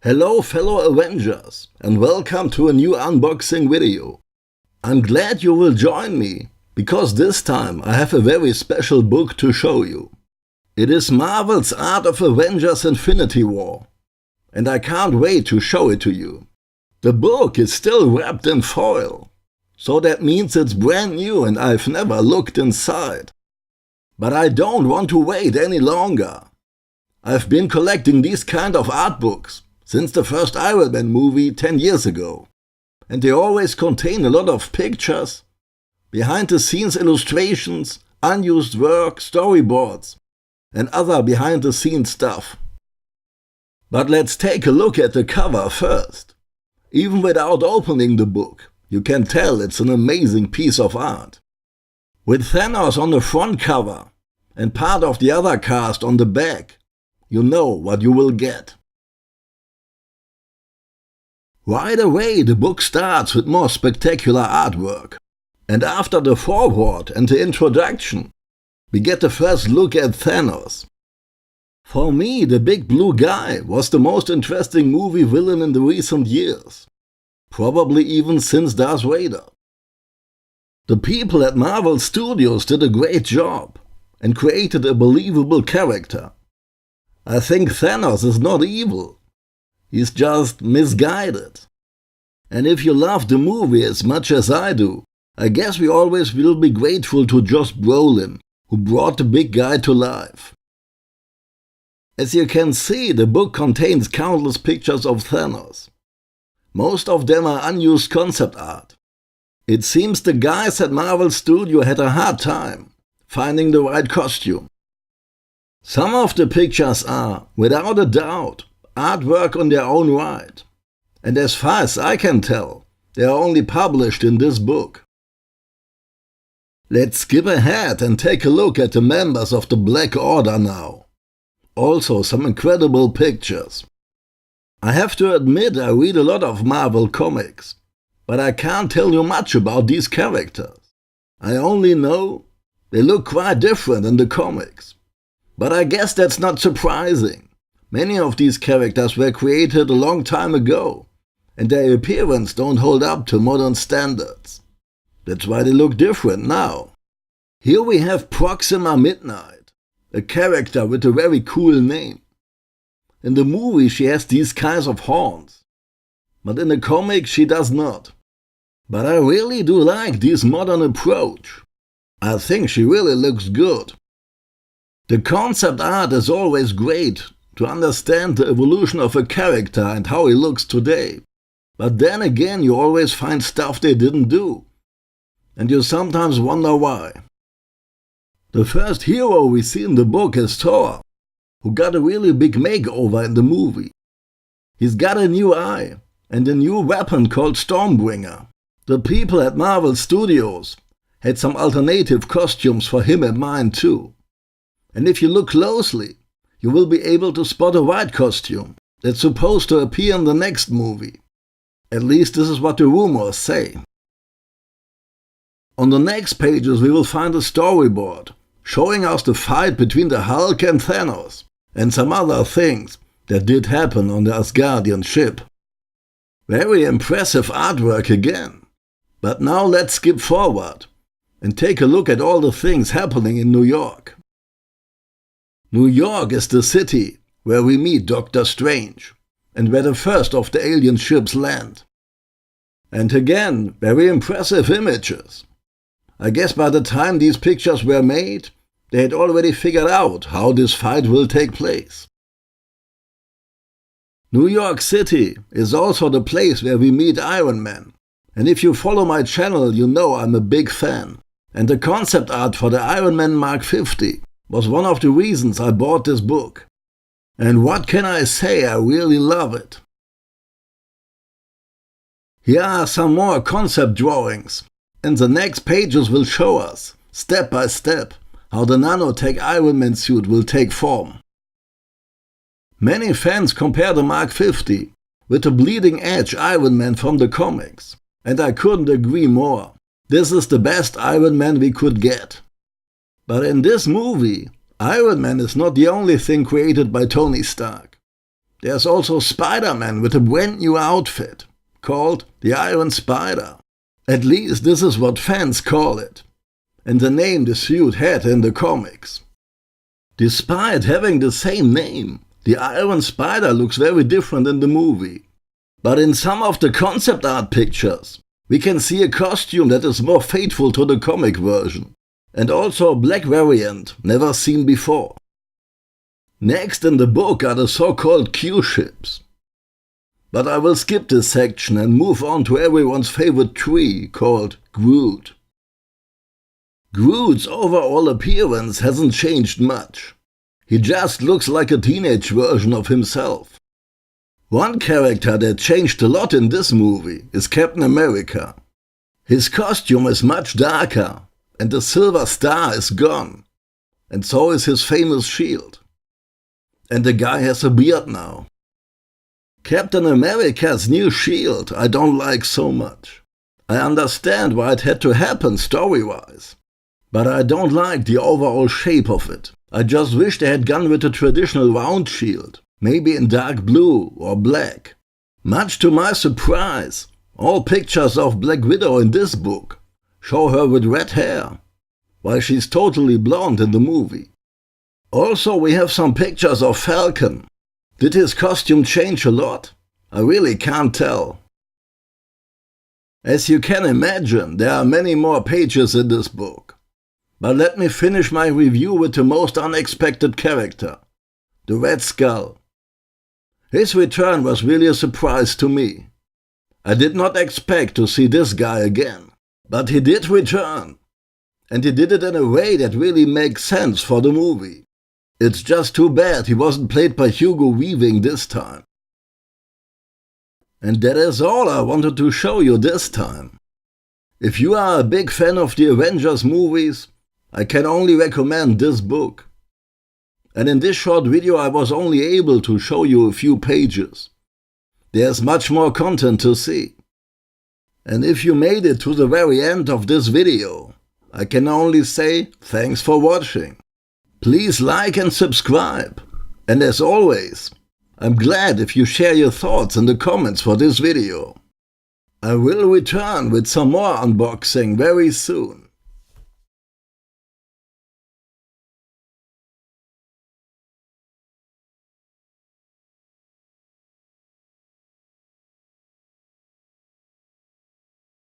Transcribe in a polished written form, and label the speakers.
Speaker 1: Hello fellow Avengers, and welcome to a new unboxing video. I'm glad you will join me, because this time I have a very special book to show you. It is Marvel's Art of Avengers Infinity War, and I can't wait to show it to you. The book is still wrapped in foil, so that means it's brand new and I've never looked inside. But I don't want to wait any longer. I've been collecting these kind of art books since the first Iron Man movie 10 years ago. And they always contain a lot of pictures, behind-the-scenes illustrations, unused work, storyboards, and other behind-the-scenes stuff. But let's take a look at the cover first. Even without opening the book, you can tell it's an amazing piece of art. With Thanos on the front cover and part of the other cast on the back, you know what you will get. Right away, the book starts with more spectacular artwork. And after the foreword and the introduction, we get the first look at Thanos. For me, the big blue guy was the most interesting movie villain in the recent years. Probably even since Darth Vader. The people at Marvel Studios did a great job and created a believable character. I think Thanos is not evil. He's just misguided. And if you love the movie as much as I do, I guess we always will be grateful to Josh Brolin, who brought the big guy to life. As you can see, the book contains countless pictures of Thanos. Most of them are unused concept art. It seems the guys at Marvel Studio had a hard time finding the right costume. Some of the pictures are, without a doubt, artwork on their own right, and as far as I can tell, they are only published in this book. Let's skip ahead and take a look at the members of the Black Order now. Also some incredible pictures. I have to admit I read a lot of Marvel comics, but I can't tell you much about these characters. I only know they look quite different in the comics. But I guess that's not surprising. Many of these characters were created a long time ago, and their appearance don't hold up to modern standards. That's why they look different now. Here we have Proxima Midnight, a character with a very cool name. In the movie she has these kinds of horns, but in the comic she does not. But I really do like this modern approach. I think she really looks good. The concept art is always great to understand the evolution of a character and how he looks today. But then again, you always find stuff they didn't do. And you sometimes wonder why. The first hero we see in the book is Thor, who got a really big makeover in the movie. He's got a new eye and a new weapon called Stormbringer. The people at Marvel Studios had some alternative costumes for him in mind too. And if you look closely, you will be able to spot a white costume that's supposed to appear in the next movie. At least this is what the rumors say. On the next pages we will find a storyboard showing us the fight between the Hulk and Thanos and some other things that did happen on the Asgardian ship. Very impressive artwork again. But now let's skip forward and take a look at all the things happening in New York. New York is the city where we meet Doctor Strange and where the first of the alien ships land. And again, very impressive images. I guess by the time these pictures were made, they had already figured out how this fight will take place. New York City is also the place where we meet Iron Man. And if you follow my channel, you know I'm a big fan. And the concept art for the Iron Man Mark 50 was one of the reasons I bought this book. And what can I say, I really love it. Here are some more concept drawings, and the next pages will show us, step by step, how the nanotech Iron Man suit will take form. Many fans compare the Mark 50 with the bleeding edge Iron Man from the comics, and I couldn't agree more. This is the best Iron Man we could get. But in this movie, Iron Man is not the only thing created by Tony Stark. There's also Spider-Man with a brand new outfit, called the Iron Spider. At least this is what fans call it, and the name the suit had in the comics. Despite having the same name, the Iron Spider looks very different in the movie. But in some of the concept art pictures, we can see a costume that is more faithful to the comic version, and also a black variant never seen before. Next in the book are the so-called Q-ships. But I will skip this section and move on to everyone's favorite tree called Groot. Groot's overall appearance hasn't changed much. He just looks like a teenage version of himself. One character that changed a lot in this movie is Captain America. His costume is much darker, and the silver star is gone, and so is his famous shield. And the guy has a beard now. Captain America's new shield I don't like so much. I understand why it had to happen story-wise, but I don't like the overall shape of it. I just wish they had gone with the traditional round shield, maybe in dark blue or black. Much to my surprise, all pictures of Black Widow in this book show her with red hair, while she's totally blonde in the movie. Also, we have some pictures of Falcon. Did his costume change a lot? I really can't tell. As you can imagine, there are many more pages in this book. But let me finish my review with the most unexpected character, the Red Skull. His return was really a surprise to me. I did not expect to see this guy again, but he did return. And he did it in a way that really makes sense for the movie. It's just too bad he wasn't played by Hugo Weaving this time. And that is all I wanted to show you this time. If you are a big fan of the Avengers movies, I can only recommend this book. And in this short video I was only able to show you a few pages. There's much more content to see. And if you made it to the very end of this video, I can only say thanks for watching. Please like and subscribe. And as always, I'm glad if you share your thoughts in the comments for this video. I will return with some more unboxing very soon.